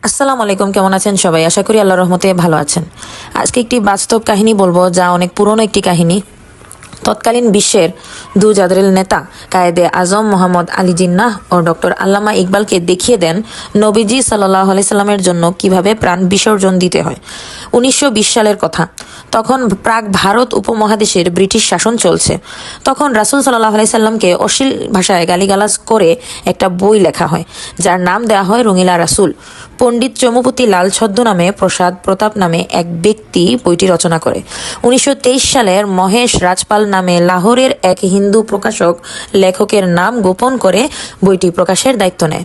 আসসালামু আলাইকুম, কেমন আছেন সবাই? আশা করি আল্লাহর রহমতে ভালো আছেন। আজকে একটি বাস্তব কাহিনী বলবো, যা অনেক পুরনো একটি কাহিনী। তৎকালীন বিশ্বের দু জাদরেল নেতা কায়েদে আজম মোহাম্মদ আলী জিন্নাহ ও ডক্টর আল্লামা ইকবালকে দেখিয়ে দেন নবীজি সাল্লাল্লাহু আলাইহি সাল্লামের জন্য কিভাবে প্রাণ বিসর্জন দিতে হয়। 1920 সালের কথা। তখন প্রাক ভারত উপমহাদেশের ব্রিটিশ শাসন চলছে। তখন রাসূল সাল্লাল্লাহু আলাইহি সাল্লামকে অশ্লীল ভাষায় গালিগালাজ করে একটা বই লেখা হয়, যার নাম দেওয়া হয় রঙিলা রাসূল। পণ্ডিত চমুপতি লাল ছদ্মনামে প্রসাদ প্রতাপ নামে এক ব্যক্তি বইটি রচনা করে। 1923 সালের মহেশ রাজপাল নামে লাহোরের এক হিন্দু প্রকাশক লেখকের নাম গোপন করে বইটি প্রকাশের দায়িত্ব নেয়।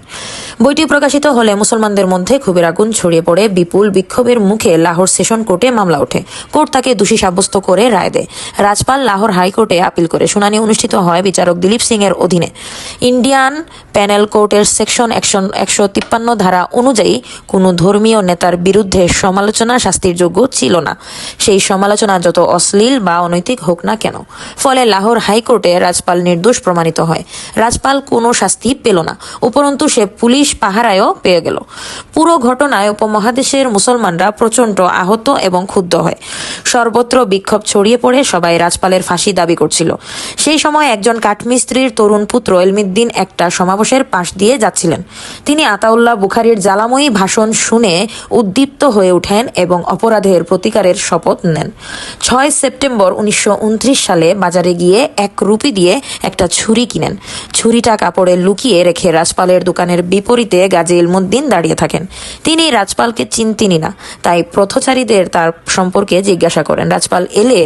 বইটি প্রকাশিত হলে মুসলমানদের মধ্যে ক্ষোভের আগুন ছড়িয়ে পড়ে। বিপুল বিক্ষোভের মুখে লাহোর সেশন কোর্টে মামলা ওঠে। কোর্ট তাকে দোষী সাব্যস্ত করে রায় দেয়। রাজপাল লাহোর হাইকোর্টে আপিল করে। শুনানি অনুষ্ঠিত হয় বিচারক দিলীপ সিং এর অধীনে। ইন্ডিয়ান প্যানেল কোর্টের সেকশন 153 ধারা অনুযায়ী কোনো ধর্মীয় নেতার বিরুদ্ধে সমালোচনা শাস্তির যোগ্য ছিল না, সেই সমালোচনা যত অশ্লীল বা অনৈতিক হোক না কেন। ফলে লাহোর হাইকোর্টে রাজপাল নির্দোষ প্রমাণিত হয়। রাজপাল কোনো শাস্তি পেল না, উপরন্তু সে পুলিশ পাহারায়ও পেয়ে গেল। পুরো ঘটনায় উপমহাদেশের মুসলমানরা প্রচণ্ড আহত এবং ক্ষুব্ধ হয়। সর্বত্র বিক্ষোভ ছড়িয়ে পড়ে, সবাই রাজপালের ফাঁসি দাবি করছিল। সেই সময় একজন কাঠমিস্ত্রির তরুণ পুত্র এলমিদ্দিন একটা সমাবেশের পাশ দিয়ে যাচ্ছিলেন। তিনি আতাউল্লাহ বুখারীর জ্বালাময়ী ভাষণ শুনে উদ্দীপ্ত হয়ে ওঠেন এবং অপরাধের প্রতিকারের শপথ নেন। 6 সেপ্টেম্বর 1929 সালে বাজারে গিয়ে 1 রুপি দিয়ে একটা ছুরি কিনেন। ছুরিটা কাপড়ে লুকিয়ে রেখে রাজপালের দোকানের বিপরীতে গাজী ইলমুদ্দিন দাঁড়িয়ে থাকেন। তিনি রাজপালকে চিনতেনই না, তাই পথচারীদের তার সম্পর্কে জিজ্ঞাসা করেন। রাজপাল এলে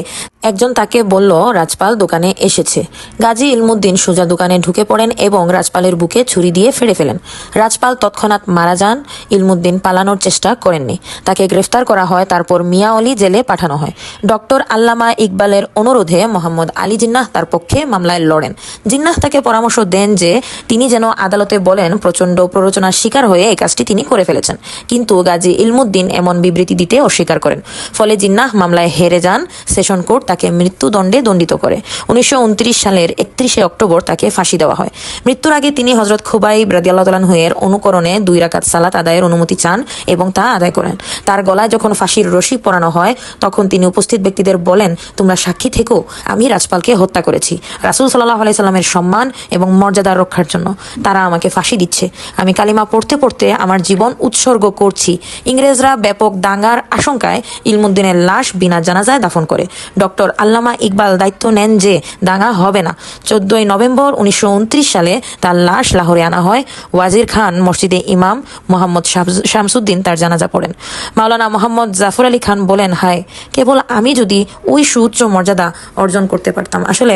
একজন তাকে বলল রাজপাল দোকানে এসেছে। গাজী ইলমুদ্দিন সোজা দোকানে ঢুকে পড়েন এবং রাজপালের বুকে ছুরি দিয়ে ফেড়ে ফেলেন। রাজপাল তৎক্ষণাৎ মারা যান। ইলমুদ্দিন পালানোর চেষ্টা করেননি, তাকে গ্রেফতার করা হয়। তারপর মিয়াওলি জেলে পাঠানো হয়। ডক্টর আল্লামা ইকবালের অনুরোধে মোহাম্মদ আলী জিন্নাহ তার পক্ষে মামলায় লড়েন। জিন্নাহ তাকে পরামর্শ দেন যে তিনি যেন আদালতে বলেন প্রচণ্ড প্ররোচনার শিকার হয়ে এই কাজটি তিনি করে ফেলেছেন, কিন্তু গাজী ইলমুদ্দিন এমন বিবৃতি দিতে অস্বীকার করেন। ফলে জিন্নাহ মামলায় হেরে যান। সেশন কোর্ট তাকে মৃত্যুদণ্ডে দণ্ডিত করে। 1929 সালের 31 অক্টোবর তাকে ফাঁসি দেওয়া হয়। মৃত্যুর আগে তিনি হযরত খুবাইব রাদিয়াল্লাহু তাআলা আনহু এর অনুকরণে 2 রাকাত সালাত আদায়ের অনুমতি চান এবং তা আদায় করেন। তার গলায় যখন ফাঁসির রশি পরানো হয়, তখন তিনি উপস্থিত ব্যক্তিদের বলেন, তোমরা সাক্ষী থেকো, আমি রাজপালকে হত্যা করেছি রাসূল সাল্লাল্লাহু আলাইহি সাল্লামের সম্মান এবং মর্যাদা রক্ষার জন্য। তারা আমাকে ফাঁসি দিচ্ছে। আমি কালিমা পড়তে পড়তে আমার জীবন উৎসর্গ করছি। ইংরেজরা ব্যাপক দাঙ্গার আশঙ্কায় ইলমুদ্দিনের লাশ বিনা জানাজায় দাফন করে। ডক্টর আল্লামা ইকবাল দায়িত্ব নেন যে দাঙ্গা হবে না। 14 নভেম্বর 1929 সালে তার লাশ লাহোরে আনা হয়। ওয়াজির খান মসজিদে ইমাম মোহাম্মদ শামসুদ্দিন তার জানাজা পড়েন। মাওলানা মোহাম্মদ জাফর আলী খান বলেন, হায়, কেবল আমি যদি ওই সুউচ্চ মর্যাদা অর্জন করতে পারতাম। আসলে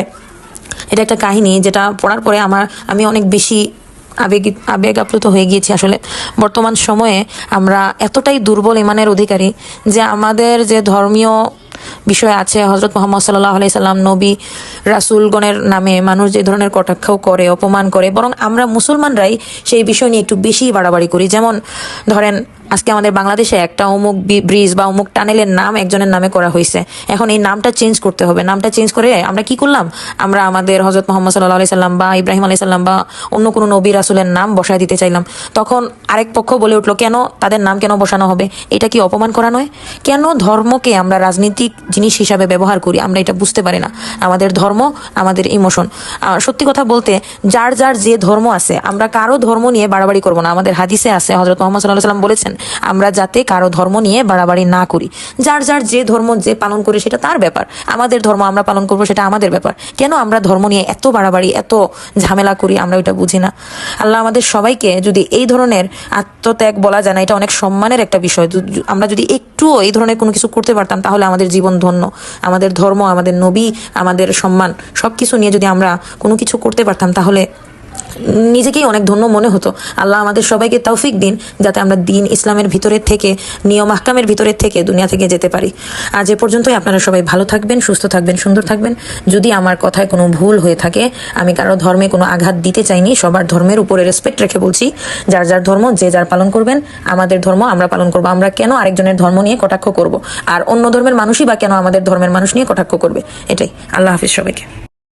এটা একটা কাহিনী যেটা পড়ার পরে আমি অনেক বেশি আবেগ আপ্লুত হয়ে গিয়েছি। আসলে বর্তমান সময়ে আমরা এতটাই দুর্বল ইমানের অধিকারী যে আমাদের যে ধর্মীয় বিষয় আছে, হযরত মুহাম্মদ সাল্লাল্লাহু আলাইহি সাল্লাম, নবী রাসূলগণের নামে মানুষ যে ধরনের কটাক্ষ করে, অপমান করে, বরং আমরা মুসলমানরাই সেই বিষয় নিয়ে একটু বেশি বাড়াবাড়ি করি। যেমন ধরেন, আজকে আমাদের বাংলাদেশে একটা অমুক ব্রিজ বা অমুক টানেলের নাম একজনের নামে করা হয়েছে। এখন এই নামটা চেঞ্জ করতে হবে। নামটা চেঞ্জ করে আমরা কি করলাম? আমরা আমাদের হযরত মুহাম্মদ সাল্লাল্লাহু আলাইহি সাল্লাম বা ইব্রাহিম আলাইহিস সালাম বা অন্য কোনো নবী রাসূলের নাম বসায় দিতে চাইলাম। তখন আরেক পক্ষ বলে উঠলো, কেন তাদের নাম কেন বসানো হবে? এটা কি অপমান করা নয়? কেন ধর্মকে আমরা রাজনীতিক জিনিস হিসাবে ব্যবহার করি? আমরা এটা বুঝতে পারি না। আমাদের ধর্ম, আমাদের ইমোশন। সত্যি কথা বলতে, যার যার যে ধর্ম আছে, আমরা কারো ধর্ম নিয়ে বাড়াবাড়ি করবো না। আমাদের হাদিসে আছে, হযরত মুহাম্মদ সাল্লাল্লাহু আলাইহি সাল্লাম বলেছেন আমরা যাতে কারো ধর্ম নিয়ে বাড়াবাড়ি না করি। যার যার যে ধর্ম যে পালন করে সেটা তার ব্যাপার। আমাদের ধর্ম আমরা পালন করবো, সেটা আমাদের ব্যাপার। কেন আমরা ধর্ম নিয়ে এত বাড়াবাড়ি, এত ঝামেলা করি? আমরা ওইটা বুঝি না। আল্লাহ আমাদের সবাইকে, যদি এই ধরনের আত্মত্যাগ বলা যায় না, এটা অনেক সম্মানের একটা বিষয়, আমরা যদি একটুও এই ধরনের কোনো কিছু করতে পারতাম, তাহলে আমাদের জীবন ধন্য। আমাদের ধর্ম, আমাদের নবী, আমাদের সম্মান সবকিছু নিয়ে যদি আমরা কোনো কিছু করতে পারতাম, তাহলে নিজেকেই অনেক ধন্য মনে হতো। আল্লাহ আমাদের সবাইকে তৌফিক দিন, যাতে আমরা দিন ইসলামের ভিতরের থেকে, নিয়ম আহকামের ভিতরের থেকে দুনিয়া থেকে যেতে পারি। আজ এ পর্যন্তই। আপনারা সবাই ভালো থাকবেন, সুস্থ থাকবেন, সুন্দর থাকবেন। যদি আমার কথায় কোনো ভুল হয়ে থাকে, আমি কারো ধর্মে কোনো আঘাত দিতে চাইনি। সবার ধর্মের উপরে রেসপেক্ট রেখে বলছি, যার যার ধর্ম যে যার পালন করবেন। আমাদের ধর্ম আমরা পালন করবো। আমরা কেন আরেকজনের ধর্ম নিয়ে কটাক্ষ করব? আর অন্য ধর্মের মানুষই বা কেন আমাদের ধর্মের মানুষ নিয়ে কটাক্ষ করবে? এটাই। আল্লাহ হাফিজ সবাইকে।